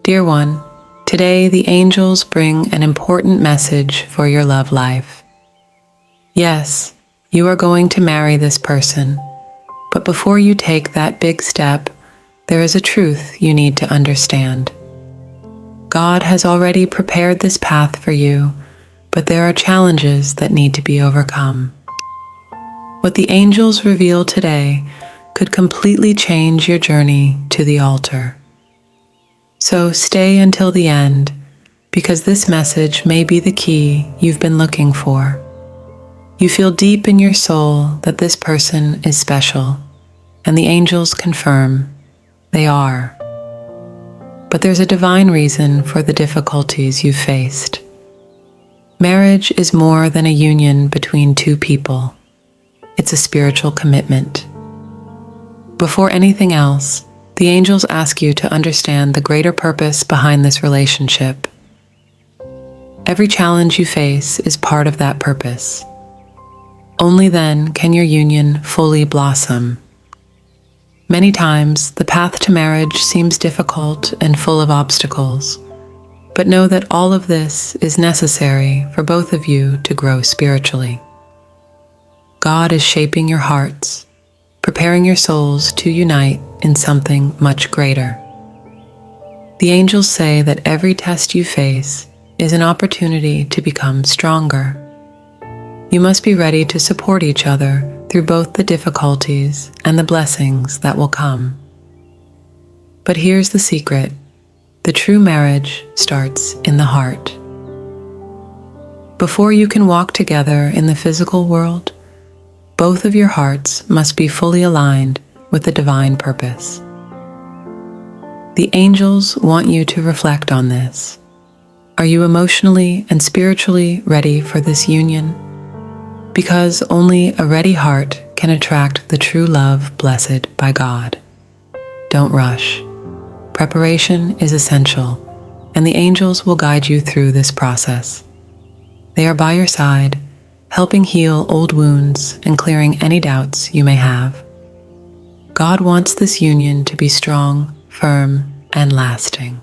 Dear one, today the angels bring an important message for your love life. Yes, you are going to marry this person, but before you take that big step, there is a truth you need to understand. God has already prepared this path for you, but there are challenges that need to be overcome. What the angels reveal today could completely change your journey to the altar. So stay until the end, because this message may be the key you've been looking for. You feel deep in your soul that this person is special, and the angels confirm they are. But there's a divine reason for the difficulties you've faced. Marriage is more than a union between two people. It's a spiritual commitment. Before anything else, the angels ask you to understand the greater purpose behind this relationship. Every challenge you face is part of that purpose. Only then can your union fully blossom. Many times, the path to marriage seems difficult and full of obstacles, but know that all of this is necessary for both of you to grow spiritually. God is shaping your hearts, preparing your souls to unite in something much greater. The angels say that every test you face is an opportunity to become stronger. You must be ready to support each other through both the difficulties and the blessings that will come. But here's the secret: the true marriage starts in the heart. Before you can walk together in the physical world, both of your hearts must be fully aligned with the divine purpose. The angels want you to reflect on this. Are you emotionally and spiritually ready for this union? Because only a ready heart can attract the true love blessed by God. Don't rush. Preparation is essential, and the angels will guide you through this process. They are by your side, helping heal old wounds and clearing any doubts you may have. God wants this union to be strong, firm, and lasting.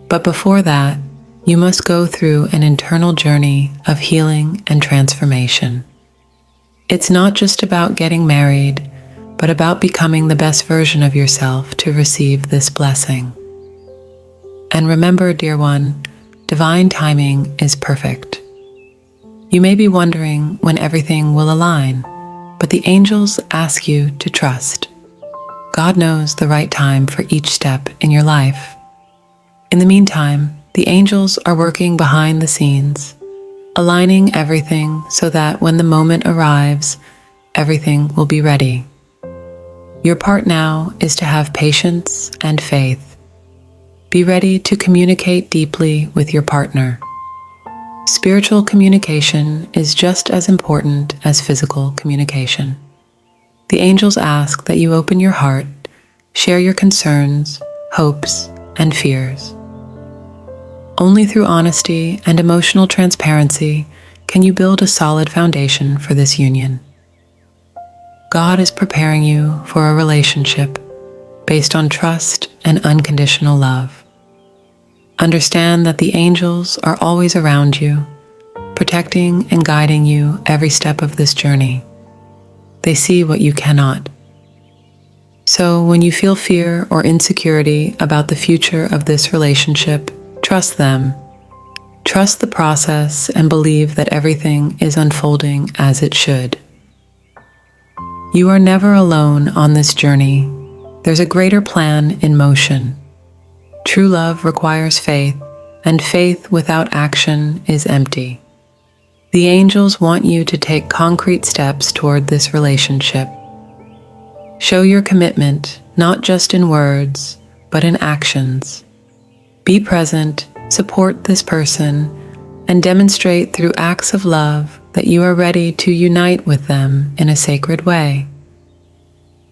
But before that, you must go through an internal journey of healing and transformation. It's not just about getting married, but about becoming the best version of yourself to receive this blessing. And remember, dear one, divine timing is perfect. You may be wondering when everything will align, but the angels ask you to trust. God knows the right time for each step in your life. In the meantime, the angels are working behind the scenes, aligning everything so that when the moment arrives, everything will be ready. Your part now is to have patience and faith. Be ready to communicate deeply with your partner. Spiritual communication is just as important as physical communication. The angels ask that you open your heart, share your concerns, hopes, and fears. Only through honesty and emotional transparency can you build a solid foundation for this union. God is preparing you for a relationship based on trust and unconditional love. Understand that the angels are always around you, protecting and guiding you every step of this journey. They see what you cannot. So when you feel fear or insecurity about the future of this relationship, trust them. Trust the process and believe that everything is unfolding as it should. You are never alone on this journey. There's a greater plan in motion. True love requires faith, and faith without action is empty. The angels want you to take concrete steps toward this relationship. Show your commitment, not just in words, but in actions. Be present, support this person, and demonstrate through acts of love that you are ready to unite with them in a sacred way.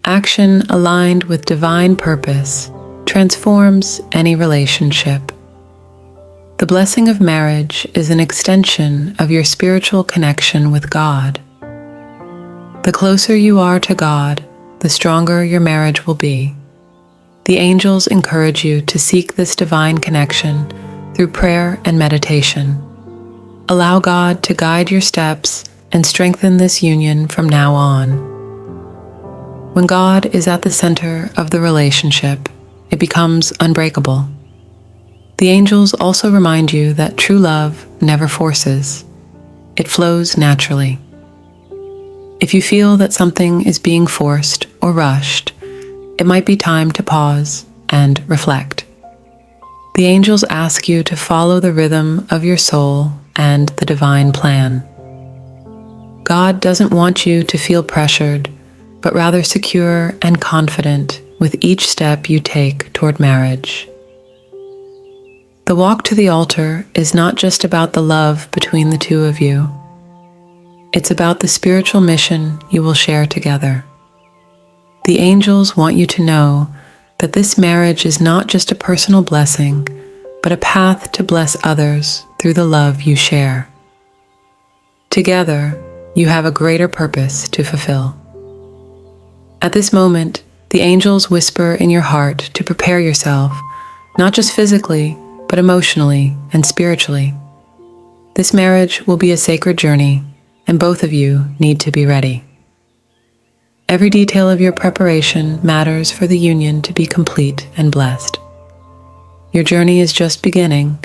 Action aligned with divine purpose transforms any relationship. The blessing of marriage is an extension of your spiritual connection with God. The closer you are to God, the stronger your marriage will be. The angels encourage you to seek this divine connection through prayer and meditation. Allow God to guide your steps and strengthen this union from now on. When God is at the center of the relationship, it becomes unbreakable. The angels also remind you that true love never forces. It flows naturally. If you feel that something is being forced or rushed, it might be time to pause and reflect. The angels ask you to follow the rhythm of your soul and the divine plan. God doesn't want you to feel pressured, but rather secure and confident with each step you take toward marriage. The walk to the altar is not just about the love between the two of you. It's about the spiritual mission you will share together. The angels want you to know that this marriage is not just a personal blessing, but a path to bless others through the love you share. Together, you have a greater purpose to fulfill. At this moment, the angels whisper in your heart to prepare yourself, not just physically, but emotionally and spiritually. This marriage will be a sacred journey, and both of you need to be ready. Every detail of your preparation matters for the union to be complete and blessed. Your journey is just beginning,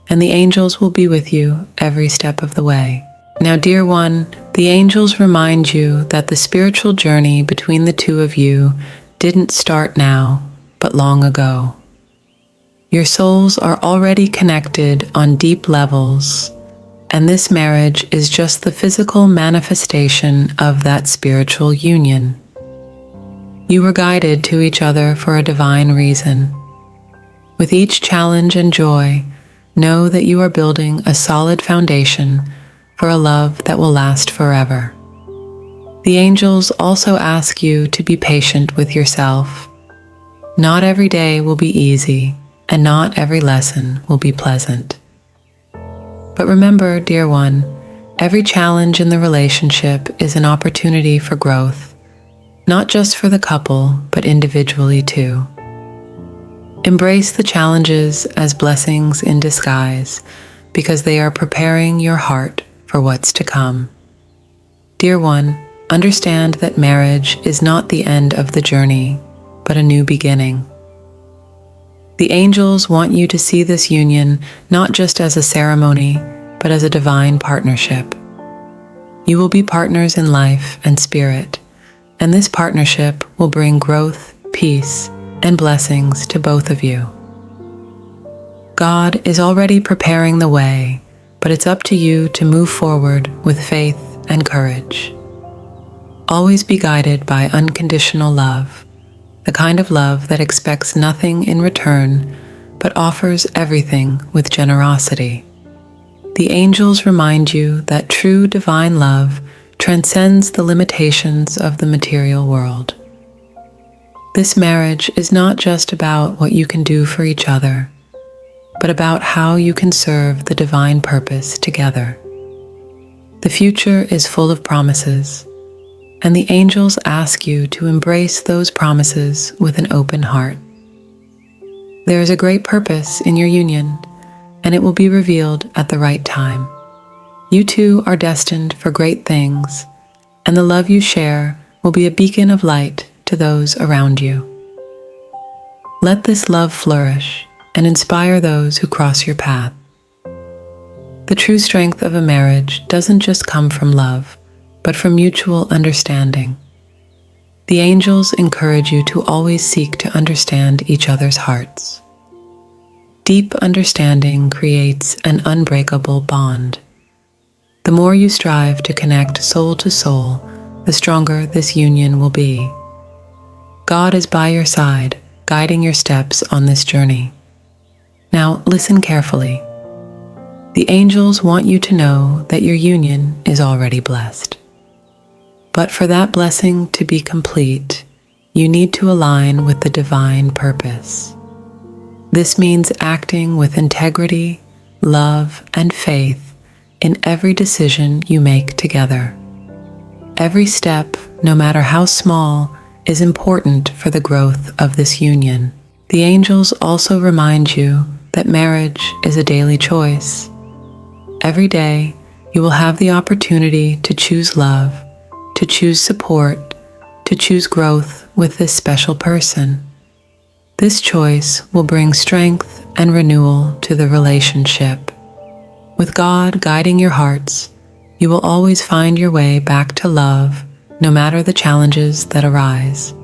and the angels will be with you every step of the way. Now, dear one, the angels remind you that the spiritual journey between the two of you didn't start now, but long ago. Your souls are already connected on deep levels, and this marriage is just the physical manifestation of that spiritual union. You were guided to each other for a divine reason. With each challenge and joy, know that you are building a solid foundation for a love that will last forever. The angels also ask you to be patient with yourself. Not every day will be easy, and not every lesson will be pleasant. But remember, dear one, every challenge in the relationship is an opportunity for growth, not just for the couple, but individually too. Embrace the challenges as blessings in disguise, because they are preparing your heart for what's to come. Dear one, understand that marriage is not the end of the journey, but a new beginning. The angels want you to see this union not just as a ceremony, but as a divine partnership. You will be partners in life and spirit, and this partnership will bring growth, peace, and blessings to both of you. God is already preparing the way, but it's up to you to move forward with faith and courage. Always be guided by unconditional love, the kind of love that expects nothing in return, but offers everything with generosity. The angels remind you that true divine love transcends the limitations of the material world. This marriage is not just about what you can do for each other, but about how you can serve the divine purpose together. The future is full of promises, and the angels ask you to embrace those promises with an open heart. There is a great purpose in your union, and it will be revealed at the right time. You two are destined for great things, and the love you share will be a beacon of light to those around you. Let this love flourish and inspire those who cross your path. The true strength of a marriage doesn't just come from love, but from mutual understanding. The angels encourage you to always seek to understand each other's hearts. Deep understanding creates an unbreakable bond. The more you strive to connect soul to soul, the stronger this union will be. God is by your side, guiding your steps on this journey. Now listen carefully. The angels want you to know that your union is already blessed. But for that blessing to be complete, you need to align with the divine purpose. This means acting with integrity, love, and faith in every decision you make together. Every step, no matter how small, is important for the growth of this union. The angels also remind you that marriage is a daily choice. Every day, you will have the opportunity to choose love, to choose support, to choose growth with this special person. This choice will bring strength and renewal to the relationship. With God guiding your hearts, you will always find your way back to love, no matter the challenges that arise.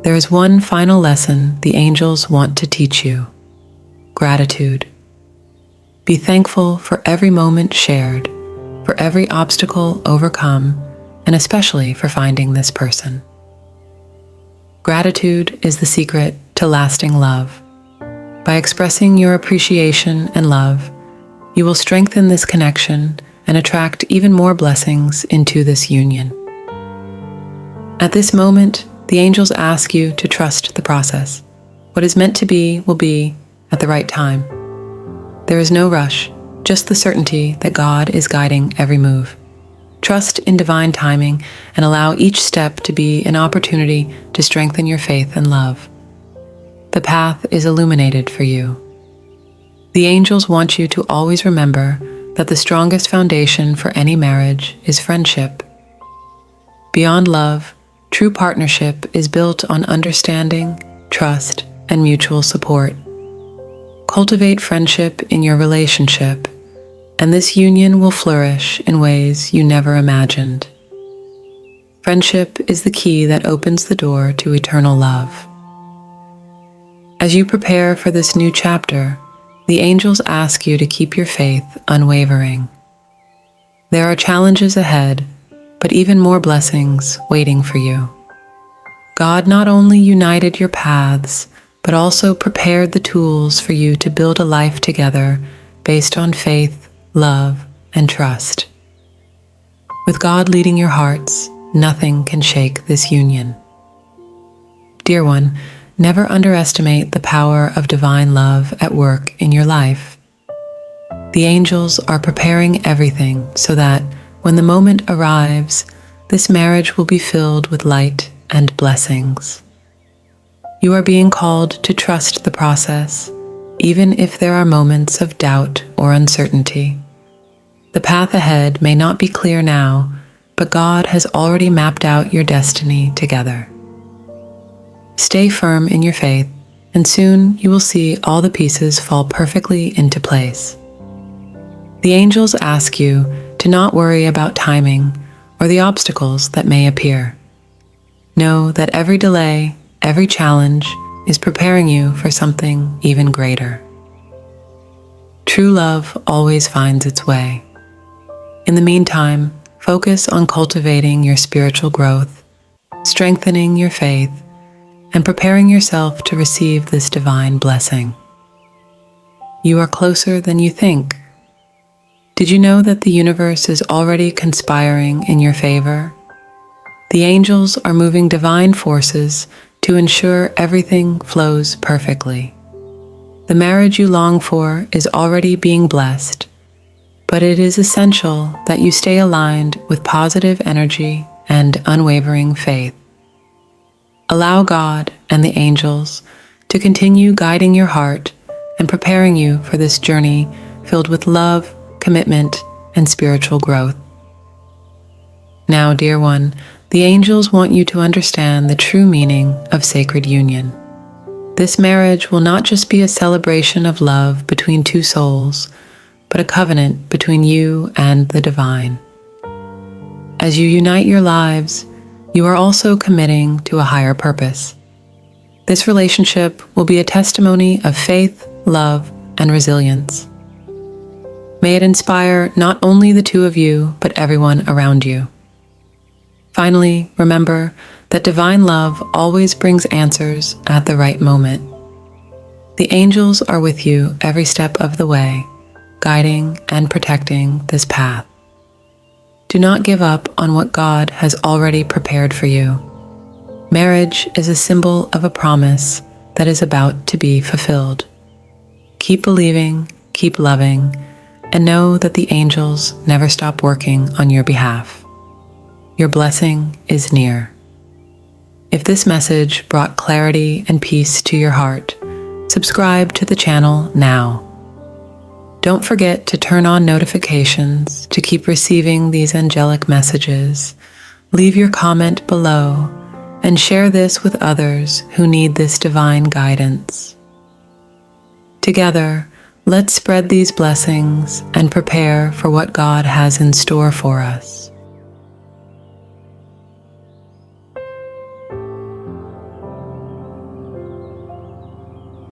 There is one final lesson the angels want to teach you: gratitude. Be thankful for every moment shared, for every obstacle overcome, and especially for finding this person. Gratitude is the secret to lasting love. By expressing your appreciation and love, you will strengthen this connection and attract even more blessings into this union. At this moment, the angels ask you to trust the process. What is meant to be will be at the right time. There is no rush, just the certainty that God is guiding every move. Trust in divine timing and allow each step to be an opportunity to strengthen your faith and love. The path is illuminated for you. The angels want you to always remember that the strongest foundation for any marriage is friendship. Beyond love, true partnership is built on understanding, trust, and mutual support. Cultivate friendship in your relationship, and this union will flourish in ways you never imagined. Friendship is the key that opens the door to eternal love. As you prepare for this new chapter, the angels ask you to keep your faith unwavering. There are challenges ahead, but even more blessings waiting for you. God not only united your paths, but also prepared the tools for you to build a life together based on faith, love, and trust. With God leading your hearts, nothing can shake this union. Dear one, never underestimate the power of divine love at work in your life. The angels are preparing everything so that, when the moment arrives, this marriage will be filled with light and blessings. You are being called to trust the process, even if there are moments of doubt or uncertainty. The path ahead may not be clear now, but God has already mapped out your destiny together. Stay firm in your faith, and soon you will see all the pieces fall perfectly into place. The angels ask you to not worry about timing or the obstacles that may appear. Know that every delay, every challenge is preparing you for something even greater. True love always finds its way. In the meantime, focus on cultivating your spiritual growth, strengthening your faith, and preparing yourself to receive this divine blessing. You are closer than you think. Did you know that the universe is already conspiring in your favor? The angels are moving divine forces to ensure everything flows perfectly. The marriage you long for is already being blessed, but it is essential that you stay aligned with positive energy and unwavering faith. Allow God and the angels to continue guiding your heart and preparing you for this journey filled with love, commitment, and spiritual growth. Now, dear one, the angels want you to understand the true meaning of sacred union. This marriage will not just be a celebration of love between two souls, but a covenant between you and the divine. As you unite your lives, you are also committing to a higher purpose. This relationship will be a testimony of faith, love, and resilience. May it inspire not only the two of you, but everyone around you. Finally, remember that divine love always brings answers at the right moment. The angels are with you every step of the way, guiding and protecting this path. Do not give up on what God has already prepared for you. Marriage is a symbol of a promise that is about to be fulfilled. Keep believing, keep loving, and know that the angels never stop working on your behalf. Your blessing is near. If this message brought clarity and peace to your heart, subscribe to the channel now. Don't forget to turn on notifications to keep receiving these angelic messages. Leave your comment below and share this with others who need this divine guidance. Together, let's spread these blessings and prepare for what God has in store for us.